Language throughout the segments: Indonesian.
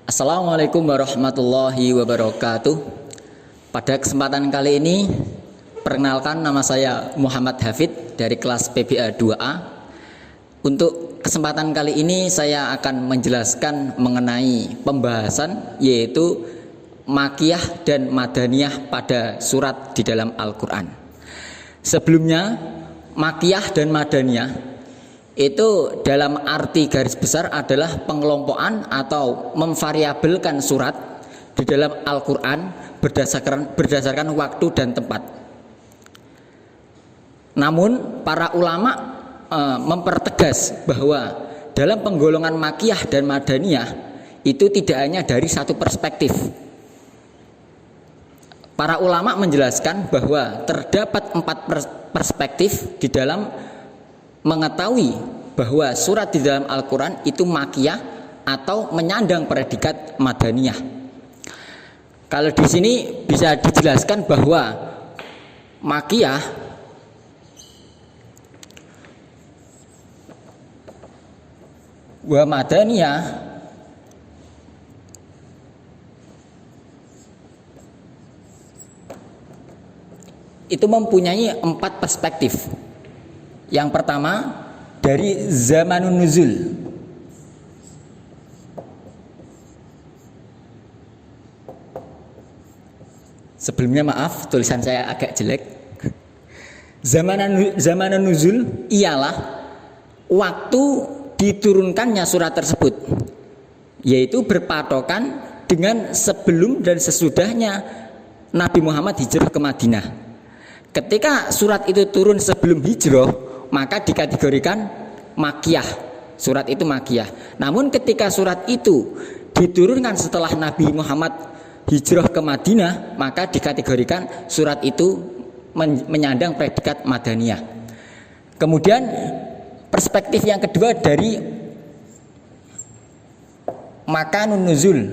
Assalamualaikum warahmatullahi wabarakatuh. Pada kesempatan kali ini, perkenalkan nama saya Muhammad Hafid dari kelas PBA 2A. Untuk kesempatan kali ini saya akan menjelaskan mengenai pembahasan yaitu Makiyah dan Madaniyah pada surat di dalam Al-Quran. Sebelumnya, Makiyah dan Madaniyah itu dalam arti garis besar adalah pengelompokan atau memvariabelkan surat di dalam Al-Quran berdasarkan waktu dan tempat. Namun para ulama mempertegas bahwa dalam penggolongan Makiyah dan Madaniyah itu tidak hanya dari satu perspektif. Para ulama menjelaskan bahwa terdapat 4 perspektif di dalam mengetahui bahwa surat di dalam Al-Quran itu Makiyah atau menyandang predikat Madaniyah. Kalau di sini bisa dijelaskan bahwa Makiyah wa Madaniyah itu mempunyai 4 perspektif. Yang pertama dari zamanun nuzul. Sebelumnya maaf, tulisan saya agak jelek. Zamanun nuzul ialah waktu diturunkannya surat tersebut, yaitu berpatokan dengan sebelum dan sesudahnya Nabi Muhammad hijrah ke Madinah. Ketika surat itu turun sebelum hijrah, maka dikategorikan Makiyah. Surat itu Makiyah. Namun ketika surat itu diturunkan setelah Nabi Muhammad hijrah ke Madinah, maka dikategorikan surat itu menyandang predikat Madaniyah. Kemudian perspektif yang kedua dari makanun nuzul,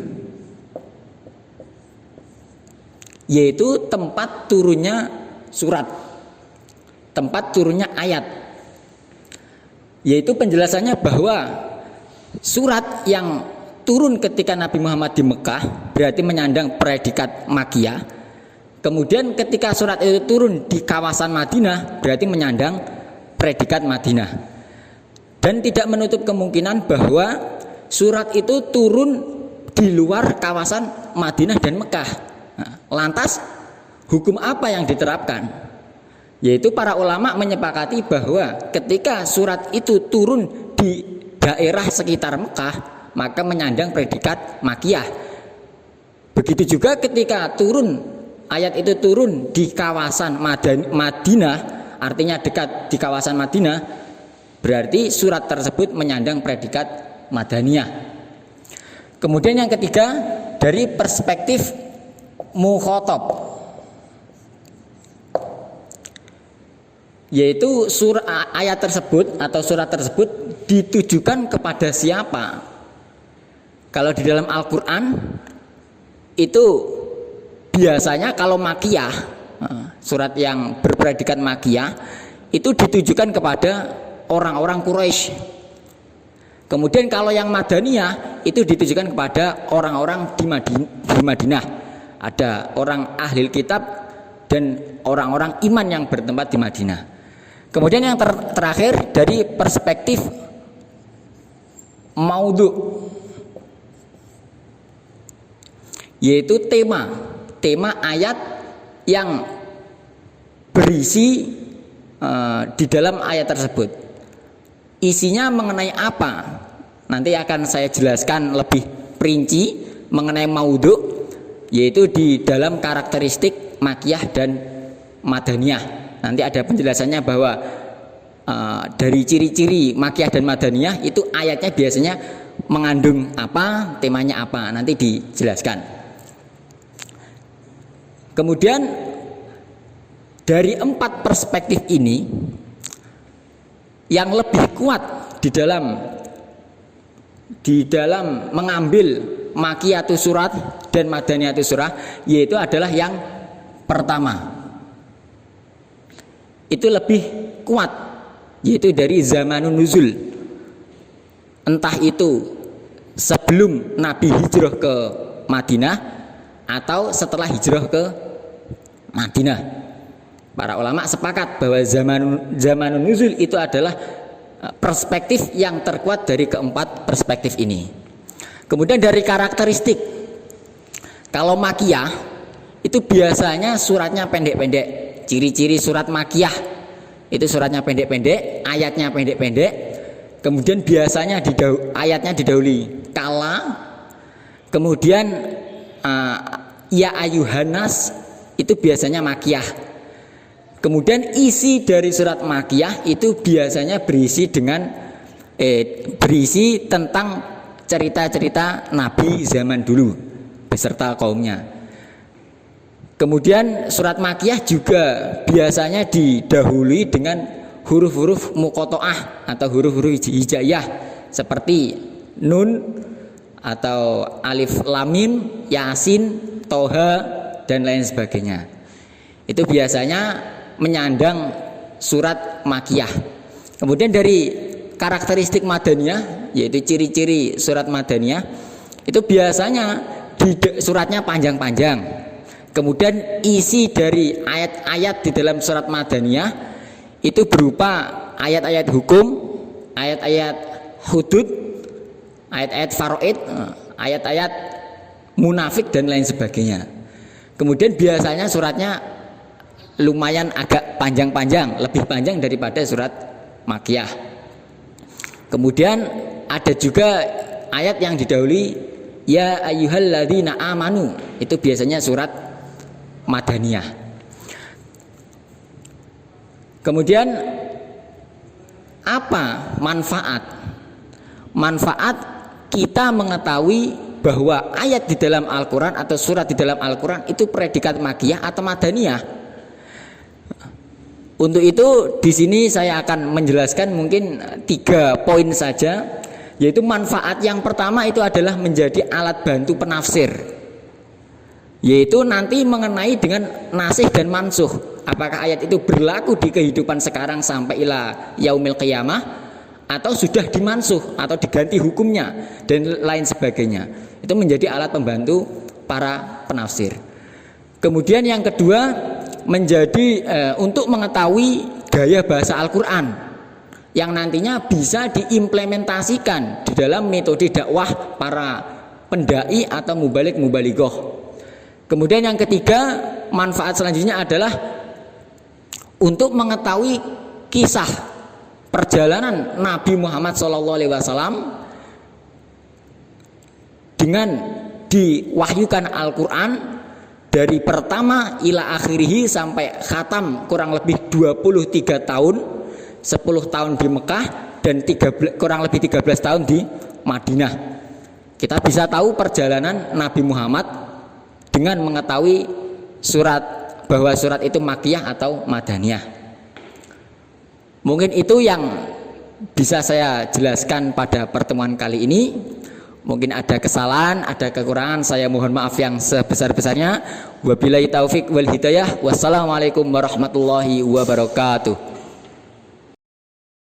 yaitu tempat turunnya surat, tempat turunnya ayat, yaitu penjelasannya bahwa surat yang turun ketika Nabi Muhammad di Mekah berarti menyandang predikat Makiyah. Kemudian ketika surat itu turun di kawasan Madinah berarti menyandang predikat Madinah. Dan tidak menutup kemungkinan bahwa surat itu turun di luar kawasan Madinah dan Mekah. Nah, lantas hukum apa yang diterapkan? Yaitu para ulama menyepakati bahwa ketika surat itu turun di daerah sekitar Mekah, maka menyandang predikat Makiyah. Begitu juga ketika ayat itu turun di kawasan Madinah, artinya dekat di kawasan Madinah, berarti surat tersebut menyandang predikat Madaniyah. Kemudian yang ketiga dari perspektif mukhatab, yaitu ayat tersebut atau surat tersebut ditujukan kepada siapa. Kalau di dalam Al-Quran itu biasanya kalau Makiyah, surat yang berpredikat Makiyah itu ditujukan kepada orang-orang Quraisy. Kemudian kalau yang Madaniyah itu ditujukan kepada orang-orang di Madinah. Ada orang ahli kitab dan orang-orang iman yang bertempat di Madinah. Kemudian yang terakhir dari perspektif maudhu, yaitu tema ayat yang berisi di dalam ayat tersebut. Isinya mengenai apa? Nanti akan saya jelaskan lebih perinci mengenai maudhu, yaitu di dalam karakteristik Makiyah dan Madaniyah. Nanti ada penjelasannya bahwa dari ciri-ciri Makiyah dan Madaniyah itu ayatnya biasanya mengandung apa, temanya apa, nanti dijelaskan. Kemudian dari 4 perspektif ini yang lebih kuat di dalam mengambil Makiyatu surat dan Madaniyatu surah, yaitu adalah yang pertama. Itu lebih kuat, yaitu dari zamanun nuzul. Entah itu sebelum Nabi hijrah ke Madinah atau setelah hijrah ke Madinah. Para ulama sepakat bahwa zaman nuzul itu adalah perspektif yang terkuat dari keempat perspektif ini. Kemudian dari karakteristik, kalau makiyah itu biasanya suratnya pendek-pendek. Ciri-ciri surat makiyah itu suratnya pendek-pendek, ayatnya pendek-pendek. Kemudian biasanya ayatnya didahului kala. Kemudian ya ayuhanas itu biasanya makiyah. Kemudian isi dari surat makiyah itu biasanya berisi tentang cerita-cerita Nabi zaman dulu beserta kaumnya. Kemudian surat makiyah juga biasanya didahului dengan huruf-huruf muqotoah atau huruf-huruf hijaiyah seperti nun atau alif lam mim, yasin, toha dan lain sebagainya. Itu biasanya menyandang surat makiyah. Kemudian dari karakteristik madaniyah, yaitu ciri-ciri surat madaniyah, itu biasanya suratnya panjang-panjang. Kemudian isi dari ayat-ayat di dalam surat madaniyah itu berupa ayat-ayat hukum, ayat-ayat hudud, ayat-ayat faraid, ayat-ayat munafik dan lain sebagainya. Kemudian biasanya suratnya lumayan agak panjang-panjang, lebih panjang daripada surat makiyah. Kemudian ada juga ayat yang didahului ya ayyuhalladzina amanu, itu biasanya surat madaniyah. Kemudian apa manfaat? Manfaat kita mengetahui bahwa ayat di dalam Al-Quran atau surat di dalam Al-Quran itu predikat makiyah atau madaniyah. Untuk itu di sini saya akan menjelaskan mungkin 3 poin saja, yaitu manfaat yang pertama itu adalah menjadi alat bantu penafsir, yaitu nanti mengenai dengan nasih dan mansuh, apakah ayat itu berlaku di kehidupan sekarang sampai ila yaumil qiyamah atau sudah dimansuh atau diganti hukumnya dan lain sebagainya. Itu menjadi alat pembantu para penafsir. Kemudian yang kedua menjadi untuk mengetahui gaya bahasa Al-Quran yang nantinya bisa diimplementasikan di dalam metode dakwah para pendai atau mubalik-mubalighah. Kemudian yang ketiga, manfaat selanjutnya adalah untuk mengetahui kisah perjalanan Nabi Muhammad SAW dengan diwahyukan Al-Quran dari pertama ila akhirihi sampai khatam kurang lebih 23 tahun, 10 tahun di Mekah dan kurang lebih 13 tahun di Madinah. Kita bisa tahu perjalanan Nabi Muhammad dengan mengetahui bahwa surat itu makiyah atau madaniyah. Mungkin itu yang bisa saya jelaskan pada pertemuan kali ini. Mungkin ada kesalahan, ada kekurangan, saya mohon maaf yang sebesar-besarnya. Wabillahi taufik wal hidayah. Wassalamualaikum warahmatullahi wabarakatuh.